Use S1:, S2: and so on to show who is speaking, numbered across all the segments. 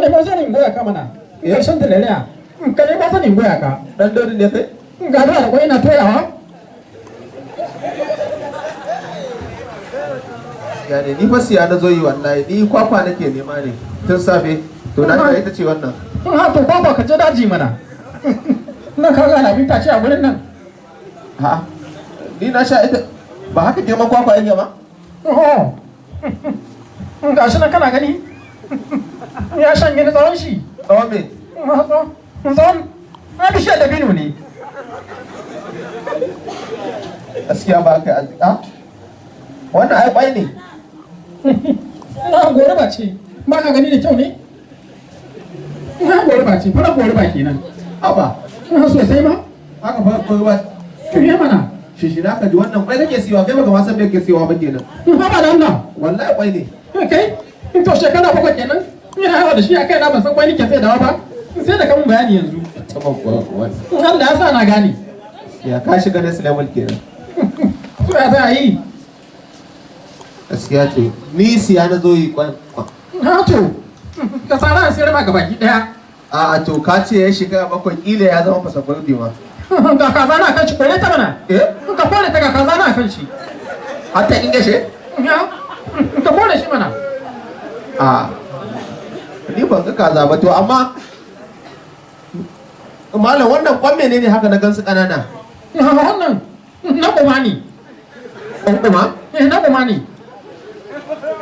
S1: nemo sanin goya ka mana karshen talariya ka nemo sanin goya ka
S2: dan dole ne kai
S1: ga da kwai na toyawa
S2: ya ne ni fa siya na zo yi wallahi ni kwakwa nake nema ne tun safe to na ga ita ce wannan
S1: ha to kwakwa ka je daji mana nan ka ga labin ta ce a gurin nan
S2: ha ni na sha ita ba haka girman kwakwa yake ba
S1: ga shi nan kana gani ya shanye na tsawon shi
S2: tsawon me
S1: tsawon na bishiyar da binu ne
S2: gaskiya ba ka a wannan ai kwai ne
S1: na gore ba ce ba ka gani da kyau ne na gore ba ce fara gore ba kenan
S2: aba
S1: sosai ma
S2: haka ba kwai ba
S1: me mana
S2: shi na ka ji wannan kwai kake siwa kai baka ma san me kake siwa ba kenan
S1: ba da Allah
S2: wallahi kwai ne
S1: kai to shekara bakwai kenan ina hawa da shi a kai na ban san kwai nake sai da ba sai da kamun bayani yanzu
S2: taban kuwa
S1: Allah ya sa na gane
S2: ya ka shiga na level kenan
S1: to ya za a yi
S2: gaskiya ce ni siya na zo yi kwan
S1: ha to ka tsara sai ma gabaki daya
S2: a to ka ce ya shiga bakwai kila ya zama fasafardi ma
S1: ga kaza na kan shi kore ta mana ka kore ta ga kaza na kan shi
S2: hatta in gashe
S1: ka kore shi mana
S2: a ni ban ga kaza ba to amma malam wannan kwan menene haka na gansu kanana
S1: wannan na kuma ne
S2: kuma
S1: na kuma ne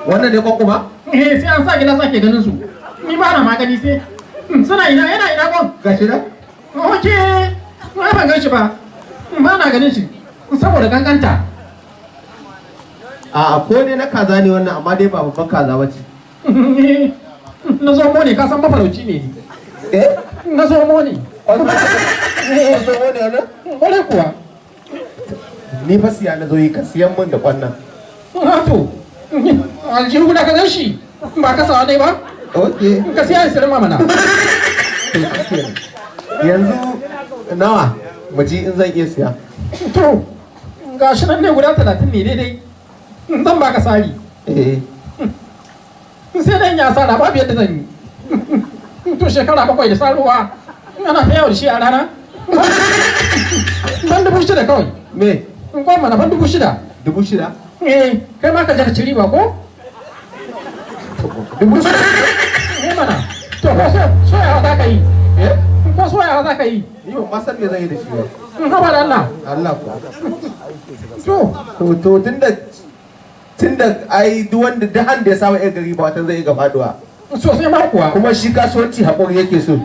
S2: wannan ne kwan kuma
S1: sai an sa gida sake ganin su ni ba na magani sai suna yana ina kwan
S2: gashi na
S1: oke na ban gan shi ba na ganin shi saboda kankanta
S2: a ko ne na kaza ne wannan amma dai ba babban kaza ba ce
S1: na zomo ne ka san mafarauci ne na zomo ne
S2: zomo ne wannan
S1: kwarai kuwa
S2: ni fa siya na zo yi ka siyan min da kwannan
S1: to aljihu da ka gan shi ba ka sawa dai ba
S2: ok
S1: ka siya isirin mamana
S2: yanzu nawa maji in zan iya siya
S1: to ga shi nan ne guda 30 ne daidai zan baka sari sai dan ya sara babu yadda zan yi to shekara 7 da saruwa ana ta yawo da shi a rana ban 6,000 kawai
S2: me
S1: kwan mana ban 6,000
S2: 6,000
S1: kai ma ka jarci riba ko
S2: 6,000
S1: mana to ko soyawa za ka yi ko soyawa za ka yi
S2: ni ba ma san me zan yi da shi ba
S1: haba da Allah
S2: Allah ko to tunda ai duk wanda duk handa ya samu gari ba wata zai ga faduwa
S1: sosai ma kuwa
S2: kuma shi kasuwanci haƙuri yake so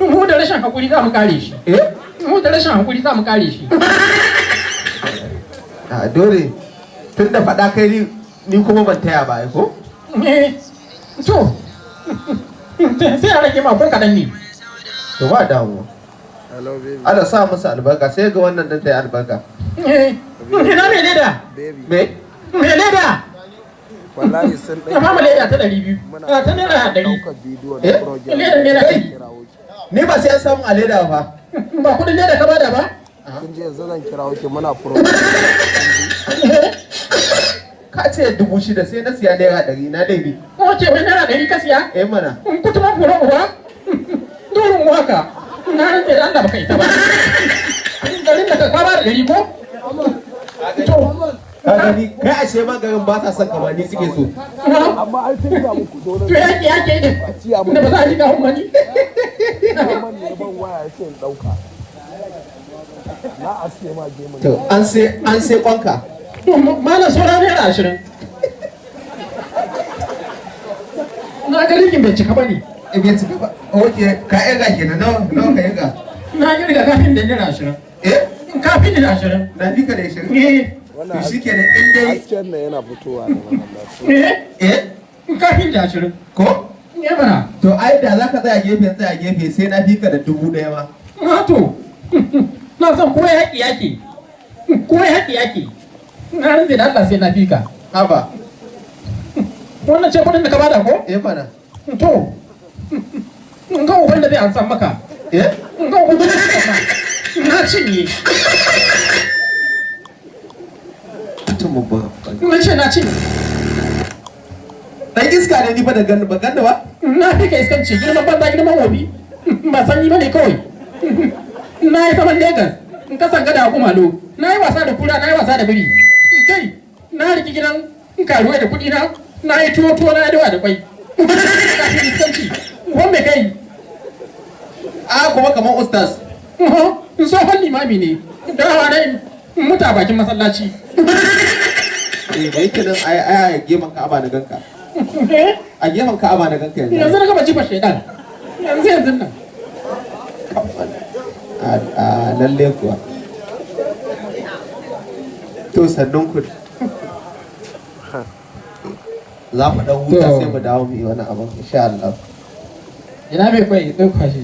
S1: mu da rashin haƙuri za mu kare shi mu da rashin haƙuri za mu kare shi
S2: a dole tunda faɗa kai ni kuma ban taya ba ko
S1: to sai a rage ma ko kaɗan ne
S2: to ba damuwa Allah sa musu albarka sai ga wannan dan tayi albarka
S1: ina me leda me leda
S3: wallahi sun
S1: ɗaya amma leda ta 200 ta naira 100 leda naira 100
S2: ni ba sai an samu a leda ba
S1: ba kudin leda ka bada ba
S3: kun je yanzu zan kira wuke muna furo
S2: ka ce 6,000 sai na siya naira 100 na dai bi
S1: oke wai naira 100 ka siya
S2: mana
S1: kutuma furo uwa dorin waka na rantse da Allah baka isa ba garin da ka kwaba da 100 ko
S2: ka gani kai a ce ma garin ba sa son kamani suke so
S3: amma an tinga muku dole
S1: to yake ne da ba za a ji ka humani
S3: man ne ban waya sai in dauka na asiye ma game
S2: to an sai kwanka
S1: malam sura naira 20 na ga rigin bai cika bane
S2: bai cika ba oke ka yaga kenan nawa ka yaga
S1: na kirga kafin da naira 20 kafin da 20
S2: na bika da 20 to shi kenan in dai
S3: hasken ne yana fitowa da wannan
S1: kafin da 20
S2: ko
S1: ya mana
S2: to ai da zaka tsaya gefe sai na bika da 1,000 ma
S1: to na san ko yaki yake na rinze da Allah sai na bika
S2: haba
S1: wannan ce kudin da ka bada ko
S2: mana
S1: to in ga uban da zai an san maka in ga uban da zai san na cinye na ce na cinye
S2: dan iska ne ni fa da ganni ba
S1: na fi ka iskanci girman banza girman wobi ba sanyi ba ne kawai na yi saman Legas in ka sanga da kumalo na yi wasa da kura na yi wasa da biri kai na riki gidan karuwa da kuɗi na yi tuwo na dawa da kwai ka fi iskanci wan mai kai
S2: a kuma kamar ustaz
S1: in tsohon limami ne da hawa na muta bakin masallaci
S2: da yake nan a gefen ka'aba na ganka a gefen ka'aba na ganka
S1: yanzu na gaba jifa shaidan yanzu nan
S2: a lalle kuwa to sannun ku za mu dan huta sai mu dawo mu yi wani abin insha Allah
S1: ina mai kwai ɗauka shi